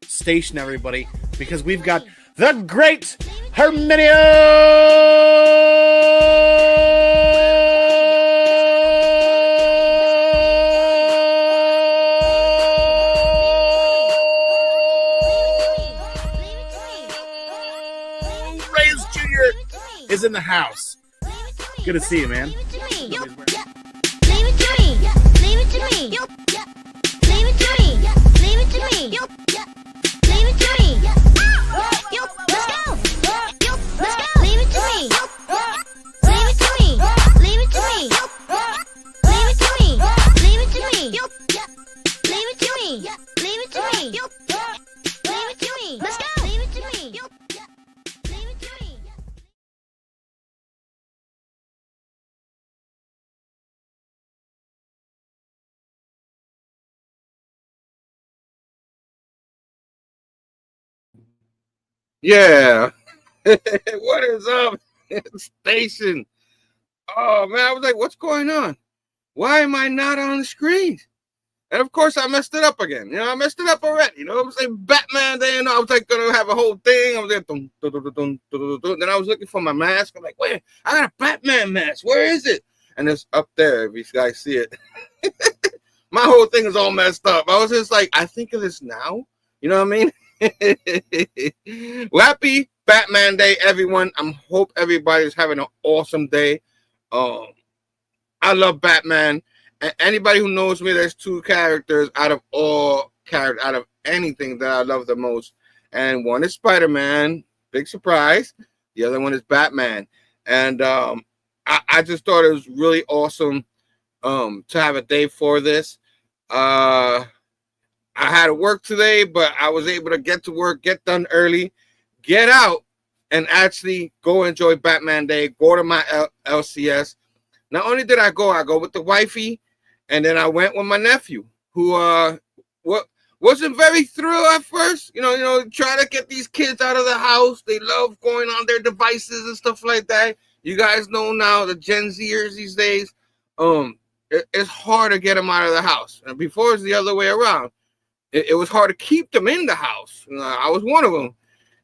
Station, everybody, because we've got the great Herminio Reyes Jr. is in the house. Good to see you, man. Yeah. What is up, Station? Oh, man, I was like, what's going on? Why am I not on the screen? And, of course, I messed it up again. I messed it up already. I was like, Batman Day, I was like, going to have a whole thing. I was like, dun, dun, dun, dun, dun, dun. Then I was looking for my mask. I'm like, wait, I got a Batman mask. Where is it? And it's up there, if you guys see it. My whole thing is all messed up. I was just like, I think of this now. You know what I mean? Well, happy Batman Day, everyone. I hope everybody's having an awesome day. I love Batman. And anybody who knows me, there's two characters out of anything that I love the most. And one is Spider-Man, big surprise. The other one is Batman. And I just thought it was really awesome to have a day for this. I had to work today, but I was able to get to work, get done early, get out, and actually go enjoy Batman Day, go to my LCS. Not only did I go with the wifey, and then I went with my nephew, who wasn't very thrilled at first. Try to get these kids out of the house. They love going on their devices and stuff like that. You guys know now, the Gen Zers these days, it's hard to get them out of the house. And before it was the other way around. It was hard to keep them in the house. I was one of them.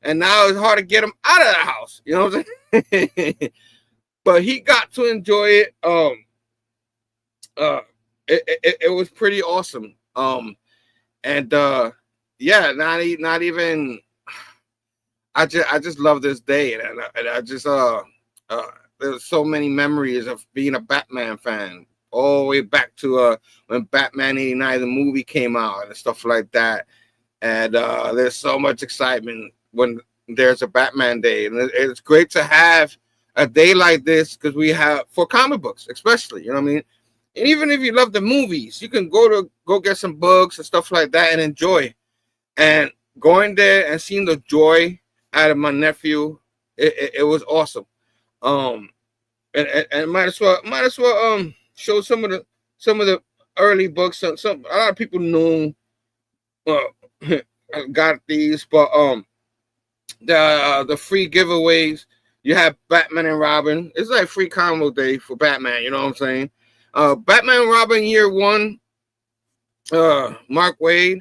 And now it's hard to get them out of the house. You know what I'm saying? But he got to enjoy it. It was pretty awesome. Yeah, not even. I just love this day, and I just there's so many memories of being a Batman fan. All the way back to when Batman '89, the movie, came out and stuff like that. And there's so much excitement when there's a Batman Day. And it's great to have a day like this because we have, for comic books especially, you know what I mean? And even if you love the movies, you can go get some books and stuff like that and enjoy. And going there and seeing the joy out of my nephew, it was awesome. And might as well show some of the early books. A lot of people know got these, but the free giveaways. You have Batman and Robin. It's like free combo day for Batman. You know what I'm saying? Batman and Robin year 1. Mark Waid.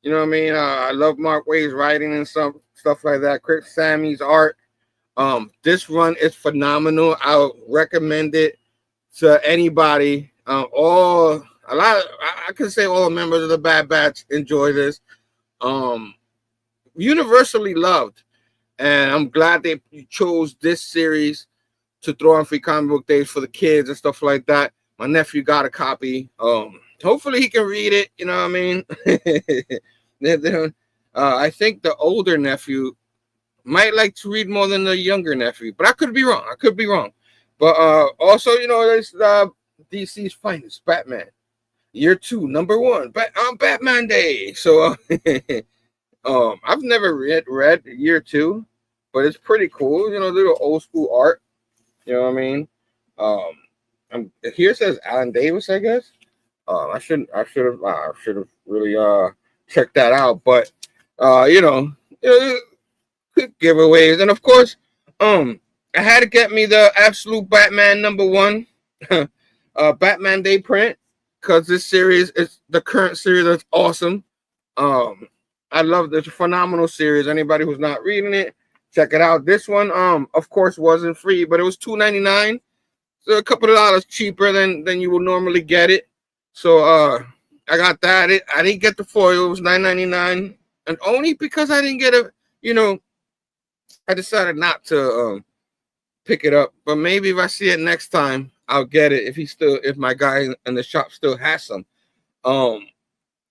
You know what I mean? I love Mark Waid's writing and stuff like that. Chris Sammy's art. This run is phenomenal. I'll recommend it to anybody. I can say all members of the Bad Batch enjoy this. Universally loved, and I'm glad they chose this series to throw on free comic book days for the kids and stuff like that. My nephew got a copy. Hopefully he can read it. You know what I mean? I think the older nephew might like to read more than the younger nephew, but I could be wrong. But also, there's DC's finest, Batman, year 2, number 1, on Batman Day. So I've never read year 2, but it's pretty cool. Little old school art. You know what I mean? Here it says Alan Davis, I guess. I should have really checked that out. But quick giveaways, and of course, I had to get me the absolute Batman number 1 Batman Day print because this series is the current series that's awesome. I love this phenomenal series. Anybody who's not reading it, check it out. This one, of course, wasn't free, but it was $2.99, so a couple of dollars cheaper than you would normally get it. So I got that. I didn't get the foil. It was $9.99, and only because I didn't get a, I decided not to pick it up. But maybe if I see it next time, I'll get it. If my guy in the shop still has some.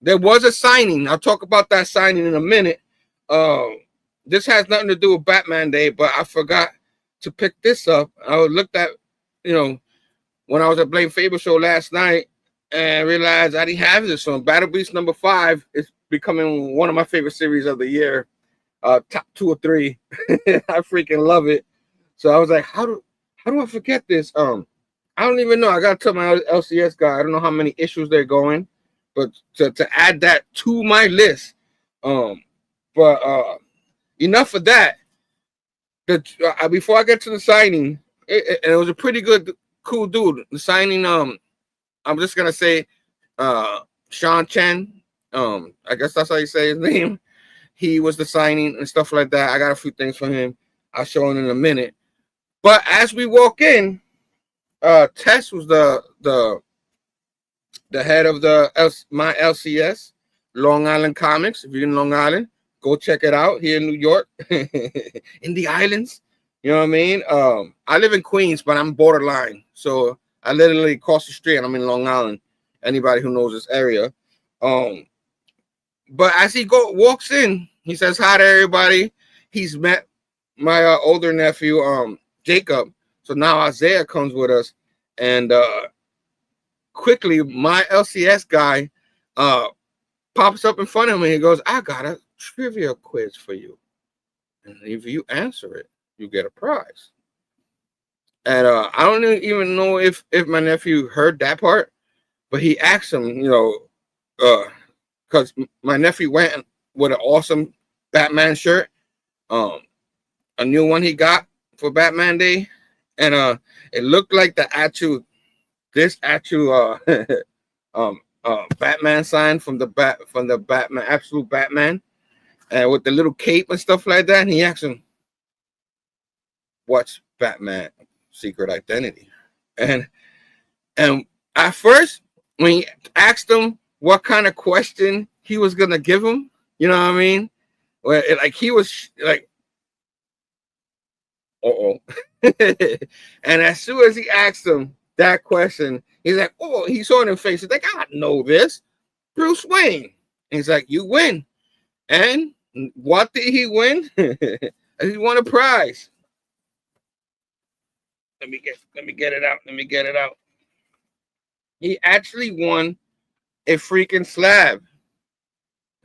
There was a signing. I'll talk about that signing in a minute. This has nothing to do with Batman Day, but I forgot to pick this up. I looked at, when I was at Blame Phable show last night, and realized I didn't have this one. Battle Beast #5 is becoming one of my favorite series of the year. Top 2 or 3. I freaking love it. So I was like, how do I forget this? I don't even know. I gotta tell my LCS guy. I don't know how many issues they're going, but to add that to my list. But enough of that. Before I get to the signing, it was a pretty cool dude. The signing, I'm just gonna say, Sean Chen. I guess that's how you say his name. He was the signing and stuff like that. I got a few things for him. I'll show him in a minute. But as we walk in, Tess was the head of my LCS, Long Island Comics. If you're in Long Island, go check it out here in New York, in the islands. You know what I mean? I live in Queens, but I'm borderline. So I literally cross the street and I'm in Long Island. Anybody who knows this area. But as he walks in, he says hi to everybody. He's met my older nephew, Jacob. So now Isaiah comes with us. And quickly, my LCS guy pops up in front of me. He goes, I got a trivia quiz for you. And if you answer it, you get a prize. And I don't even know if my nephew heard that part, but he asked him, because my nephew went with an awesome Batman shirt, a new one he got for Batman Day, and it looked like this actual Batman sign from the Batman, Absolute Batman, and with the little cape and stuff like that. And he asked him, "What's Batman secret identity?" And at first, when he asked him what kind of question he was gonna give him, you know what I mean? Well, he was like, "Uh-oh." And as soon as he asked him that question, he's like, "Oh," he saw it in face. He's like, "I know this. Bruce Wayne." And he's like, "You win." And what did he win? He won a prize. Let me get it out. Let me get it out. He actually won a freaking slab.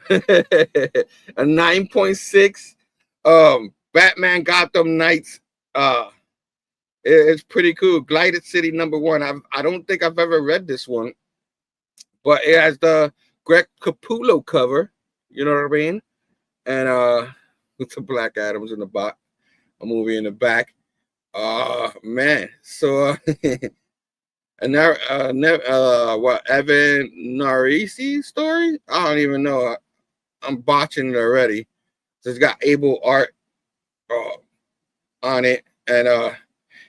A 9.6 Batman Gotham Knights. It's pretty cool. Glided City #1. I don't think I've ever read this one, but it has the Greg Capullo cover. You know what I mean? And with the Black Adams in the back, a movie in the back. Man. So and now what, Evan Narisi story? I don't even know. I'm botching it already. So it's got able art on it, and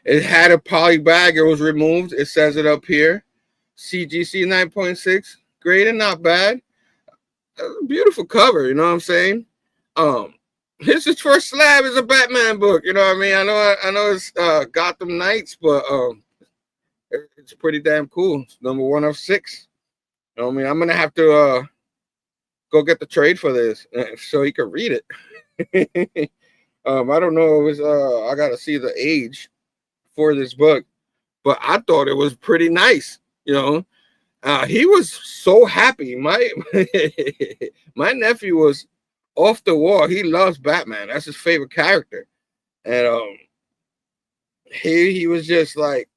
it had a poly bag. It was removed. It says it up here. CGC 9.6. Great and not bad. Beautiful cover. You know what I'm saying? His first slab is a Batman book. You know what I mean? I know it's Gotham Knights, but it's pretty damn cool. It's #1 of 6. You know what I mean? I'm gonna have to go get the trade for this so he could read it. I don't know if it's I gotta see the age for this book, but I thought it was pretty nice. He was so happy. My nephew was off the wall. He loves Batman. That's his favorite character. And he was just like,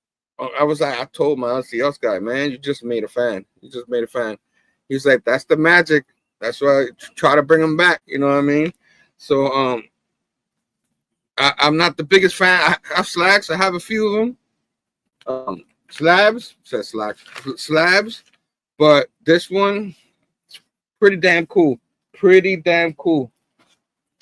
I was like, I told my LCS guy, man, you just made a fan. You just made a fan. He's like, that's the magic. That's why I try to bring him back. You know what I mean? So I'm not the biggest fan. I have slacks. I have a few of them. Slabs, but but this one, pretty damn cool. Pretty damn cool.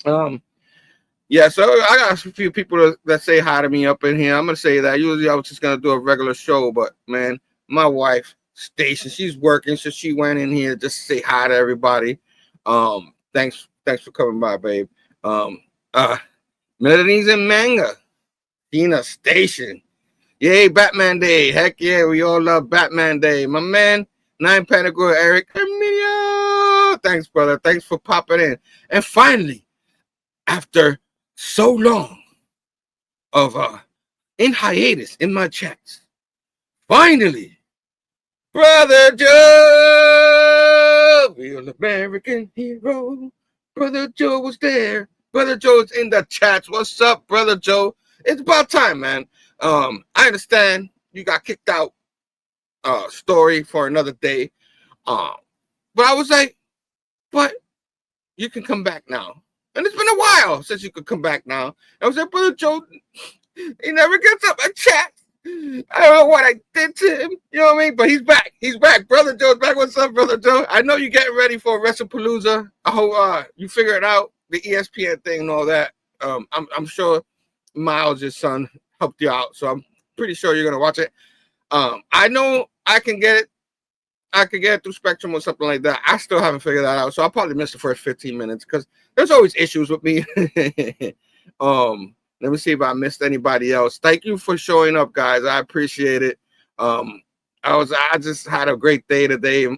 Yeah, so I got a few people that say hi to me up in here. I'm gonna say that. Usually I was just gonna do a regular show, but man, my wife, Station, she's working, so she went in here just to say hi to everybody. Thanks for coming by, babe. Melodies and manga. Tina Station. Yay, Batman Day. Heck yeah, we all love Batman Day. My man, Nine Pentacle, Eric Emilio. Thanks, brother. Thanks for popping in. And finally, after so long of in hiatus in my chats, finally, Brother Joe, real American hero. Brother Joe was there. Brother Joe's in the chats. What's up, Brother Joe? It's about time, man. I understand you got kicked out. Story for another day. But I was like, but you can come back now. And it's been a while since you could come back now. I was like, Brother Joe, he never gets up and chat. I don't know what I did to him. You know what I mean? But he's back. He's back. Brother Joe's back. What's up, Brother Joe? I know you're getting ready for WrestlePalooza. I hope you figure it out, the ESPN thing and all that. I'm sure Miles, your son, helped you out. So I'm pretty sure you're going to watch it. I know I can get it. I could get it through Spectrum or something like that. I still haven't figured that out. So I'll probably miss the first 15 minutes because there's always issues with me. Let me see if I missed anybody else. Thank you for showing up, guys. I appreciate it. I just had a great day today.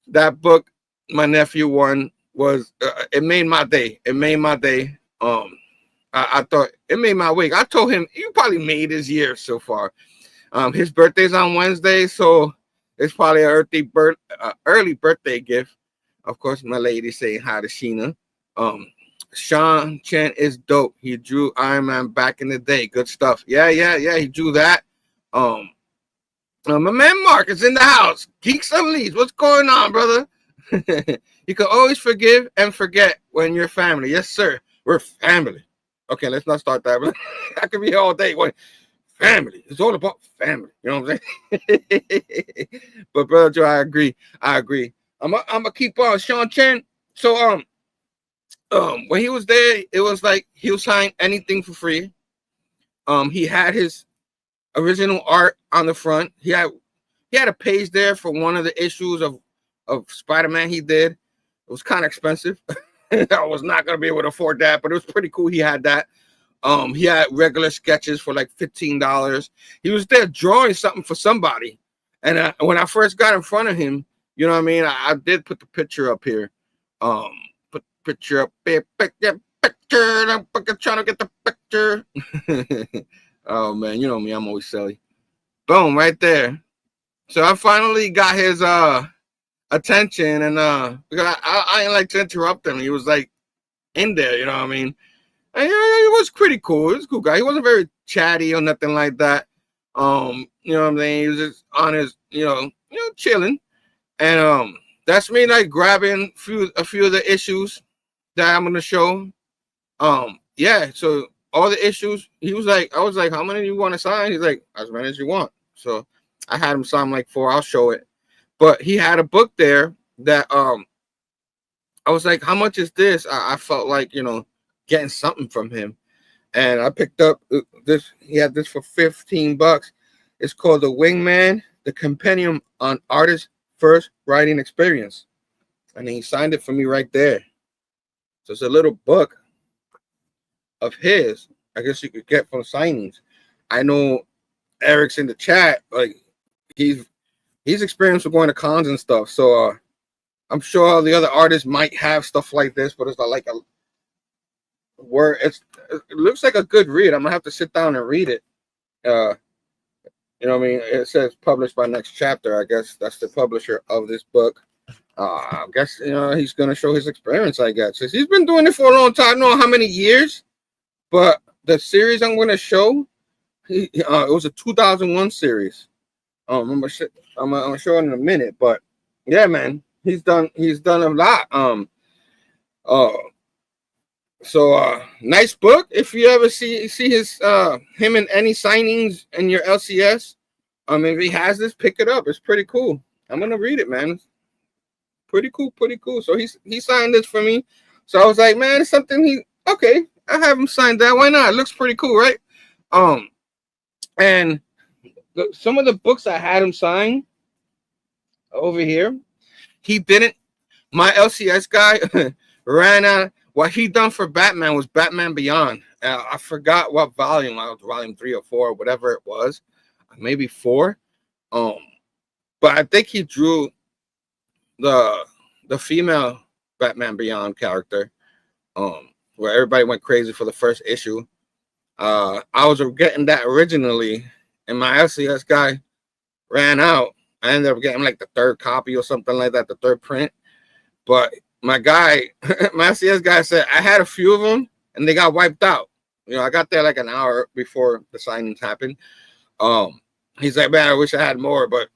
That book my nephew won was it made my day. It made my day. I thought it made my week. I told him you probably made his year so far. His birthday's on Wednesday, so it's probably an early birthday gift. Of course, my lady saying hi to Sheena. Sean Chen is dope. He drew Iron Man back in the day. Good stuff. Yeah. He drew that. My man Mark is in the house. Geeks Unleashed. What's going on, brother? You can always forgive and forget when you're family. Yes, sir. We're family. Okay, let's not start that. I could be here all day. Family. It's all about family. You know what I'm saying? But brother Joe, I agree. I'm gonna keep on. Sean Chen. So when he was there, it was like he'll sign anything for free. He had his original art on the front. He had a page there for one of the issues of Spider-Man he did. It was kind of expensive. I was not gonna be able to afford that, but it was pretty cool. He had that. He had regular sketches for like $15. He was there drawing something for somebody. And when I first got in front of him, you know what I mean? I did put the picture up here. Put the picture up there. Picture. I'm trying to get the picture. Oh man, you know me, I'm always silly. Boom, right there. So I finally got his attention, and because I didn't like to interrupt him. He was like in there, you know what I mean? And it was pretty cool. He was a cool guy. He wasn't very chatty or nothing like that. You know what I'm saying? He was just on his, chilling. And that's me like grabbing a few of the issues that I'm gonna show. Yeah, so all the issues, I was like, how many do you want to sign? He's like, as many as you want. So I had him sign like 4, I'll show it. But he had a book there that I was like, how much is this? I felt like, getting something from him. And I picked up this. He had this for $15. It's called The Wingman, the Compendium on Artist's First Writing Experience. And he signed it for me right there. So it's a little book of his. I guess you could get from signings. I know Eric's in the chat. Like he's experienced with going to cons and stuff. So I'm sure the other artists might have stuff like this, but it's not like a where it looks like a good read. I'm gonna have to sit down and read it. You know what I mean? It says published by Next Chapter. I guess that's the publisher of this book. I guess he's gonna show his experience. I guess he's been doing it for a long time. I don't know how many years, but the series I'm gonna show, it was a 2001 series. I'm gonna show it in a minute, but yeah, man, he's done a lot. So nice book. If you ever see his him in any signings in your LCS, If he has this, pick it up. It's pretty cool. I'm gonna read it, man. Pretty cool, pretty cool. So he signed this for me. So I was like, man, it's something okay. I have him sign that. Why not? It looks pretty cool, right? And some of the books I had him sign over here, he didn't. My LCS guy ran out. What he done for Batman was Batman Beyond. I forgot what volume. Volume 3 or 4, whatever it was, maybe 4. But I think he drew the female Batman Beyond character. Where everybody went crazy for the first issue. I was getting that originally, and my LCS guy ran out. I ended up getting like the 3rd copy or something like that, the 3rd print. But my guy, my LCS guy said I had a few of them and they got wiped out. I got there like an hour before the signings happened. He's like, man, I wish I had more, but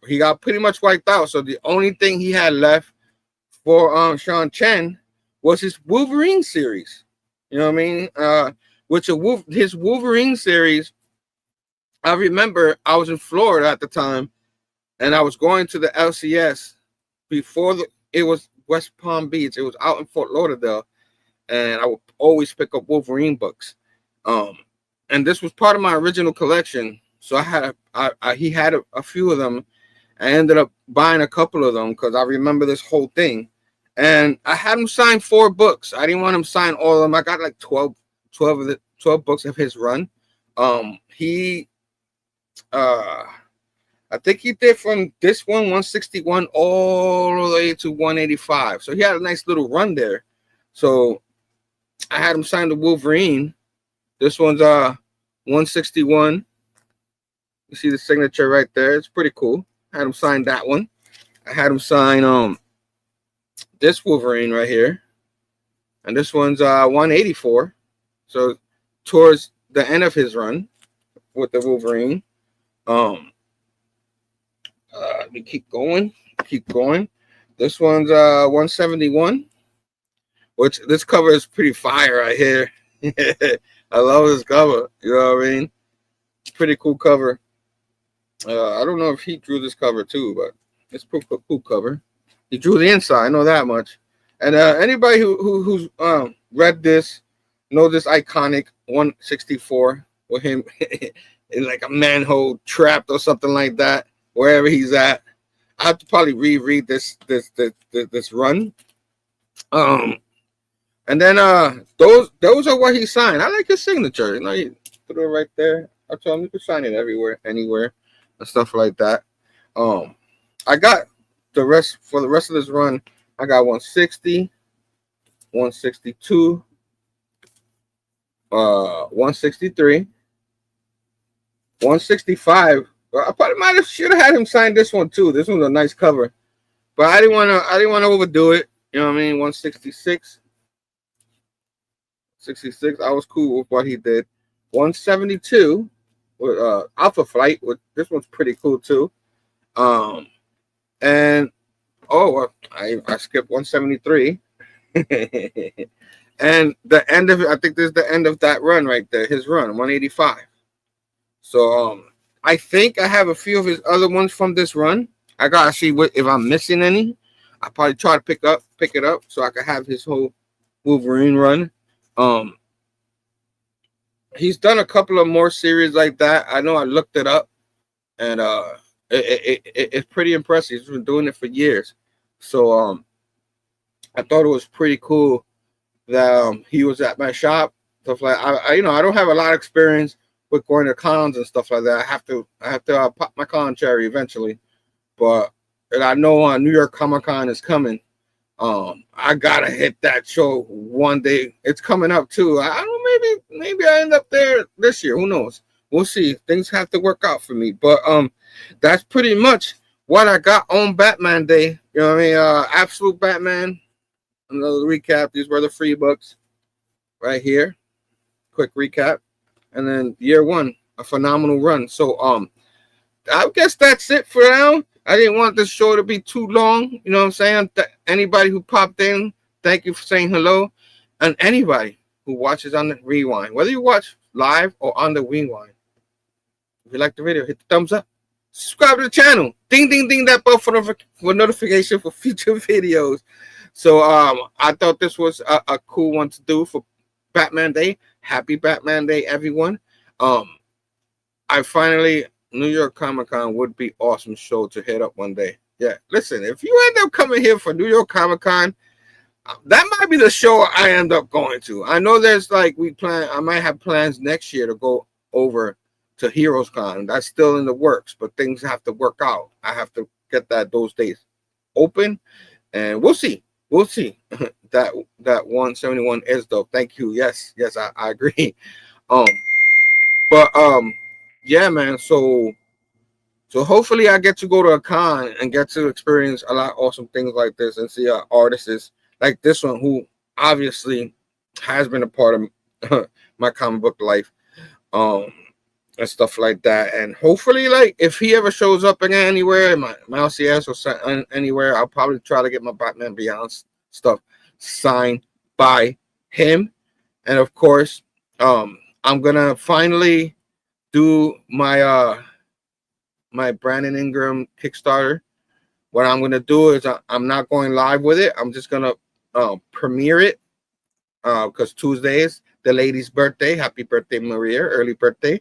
he got pretty much wiped out. So the only thing he had left for Sean Chen was his Wolverine series. You know what I mean? His Wolverine series. I remember I was in Florida at the time, and I was going to the LCS before it was West Palm Beach. It was out in Fort Lauderdale, and I would always pick up Wolverine books. And this was part of my original collection. So he had a few of them. I ended up buying a couple of them because I remember this whole thing. And I had him sign 4 books. I didn't want him to sign all of them. I got like 12 books of his run. I think he did from this one, 161, all the way to 185. So he had a nice little run there. So I had him sign the Wolverine. This one's 161. You see the signature right there. It's pretty cool. I had him sign that one. I had him sign this Wolverine right here. And this one's 184. So towards the end of his run with the Wolverine. Let me keep going. This one's 171, which this cover is pretty fire right here. I love this cover. You know what I mean? Pretty cool cover. I don't know if he drew this cover too, but it's pretty cool cover. He drew the inside. I know that much. And anybody who's read this know this iconic 164 with him in like a manhole trapped or something like that, wherever he's at. I have to probably reread this run. And then those are what he signed. I like his signature. You put it right there. I told him you could sign it everywhere, anywhere, and stuff like that. I got the rest for the rest of this run. I got 160, 162, 163, 165. I probably should have had him sign this one too. This one's a nice cover, but I didn't want to overdo it. You know what I mean? 166, 66. I was cool with what he did. 172 with Alpha Flight. This one's pretty cool too. And I skipped 173. And the end of it, I think this is the end of that run right there. His run, 185. So I think I have a few of his other ones from this run. I gotta see if I'm missing any. I probably try to pick it up so I can have his whole Wolverine run. He's done a couple of more series like that. I know I looked it up, and it's pretty impressive. He's been doing it for years. So I thought it was pretty cool that he was at my shop. Stuff like I don't have a lot of experience with going to cons and stuff like that. I have to pop my con cherry eventually, but I know New York Comic Con is coming. I gotta hit that show one day. It's coming up too. I don't know, maybe I end up there this year. Who knows? We'll see. Things have to work out for me. But that's pretty much what I got on Batman Day. You know what I mean? Absolute Batman. Another recap. These were the free books right here. Quick recap. And then year one, a phenomenal run. So I guess that's it for now. I didn't want this show to be too long. You know what I'm saying? Anybody who popped in, thank you for saying hello. And anybody who watches on the rewind, whether you watch live or on the rewind, if you like the video, hit the thumbs up. subscribe to the channel. Ding, ding, ding that bell for notification for future videos. So I thought this was a cool one to do for Batman Day. Happy Batman Day, everyone. I finally, New York Comic Con would be awesome show to hit up one day. Yeah, listen, if you end up coming here for New York Comic Con, that might be the show I end up going to. I know there's like I might have plans next year to go over to Heroes Con. That's still in the works, but things have to work out. I have to get those days open, and we'll see. We'll see. that 171 is though. Thank you. Yes, I agree. But yeah, man. So hopefully I get to go to a con and get to experience a lot of awesome things like this and see artists like this one who obviously has been a part of my comic book life, and stuff like that. And hopefully, like, if he ever shows up again anywhere, my LCS or anywhere, I'll probably try to get my Batman Beyond stuff signed by him. And of course, I'm gonna finally do my my Brandon Ingram Kickstarter. What I'm gonna do is I'm not going live with it. I'm just gonna premiere it because Tuesday is the lady's birthday. Happy birthday, Maria! Early birthday.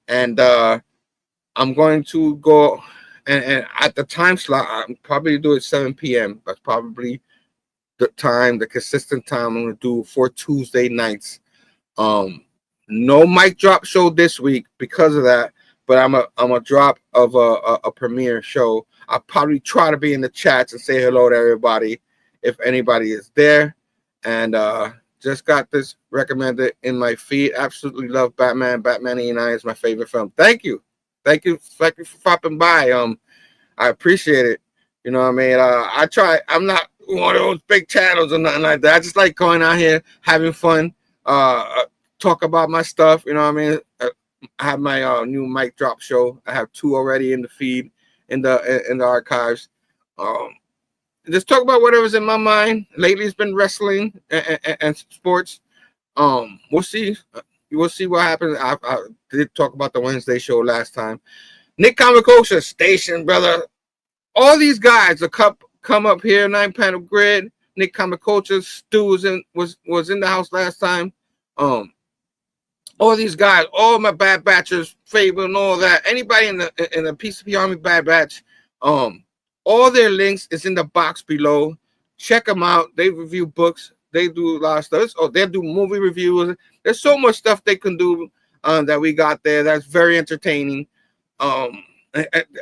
And I'm going to go and at the time slot, I'm probably do it 7 p.m. That's probably the consistent time I'm gonna do for Tuesday nights. No mic drop show this week because of that, but I'm a drop of a premiere show. I'll probably try to be in the chats and say hello to everybody if anybody is there. And just got this recommended in my feed. Absolutely love Batman. Batman 89 is my favorite film. Thank you for popping by. I appreciate it. You know what I mean? I try. I'm not one of those big channels or nothing like that. I just like going out here, having fun, talk about my stuff. You know what I mean? I have my new mic drop show. I have 2 already in the feed, in the archives. Just talk about whatever's in my mind. Lately, it's been wrestling and sports. We'll see. We'll see what happens. I did talk about the Wednesday show last time. Nick Comicosa Station, brother. All these guys will come up here. 9-panel grid. Nick Comicosa. Stu was in the house last time. All these guys, all my Bad Batchers, Phable, and all that. Anybody in the PCP Army Bad Batch. All their links is in the box below. Check them out. They review books. They do a lot of stuff. Oh, they do movie reviews. There's so much stuff they can do that we got there. That's very entertaining. And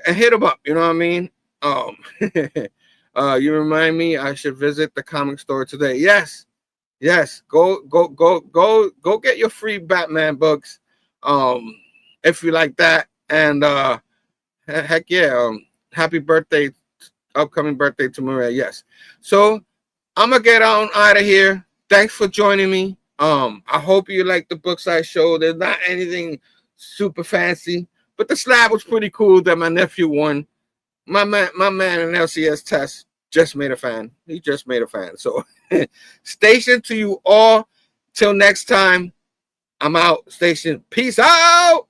hit them up. You know what I mean? You remind me I should visit the comic store today. Yes. Go get your free Batman books. If you like that. And heck yeah. Happy birthday. Upcoming birthday to Maria. Yes. So I'm gonna get on out of here. Thanks for joining me. I hope you like the books I showed. There's not anything super fancy, but the slab was pretty cool that my nephew won. My man in LCS test just made a fan. He just made a fan. So station to you all. Till next time. I'm out. Station. Peace out.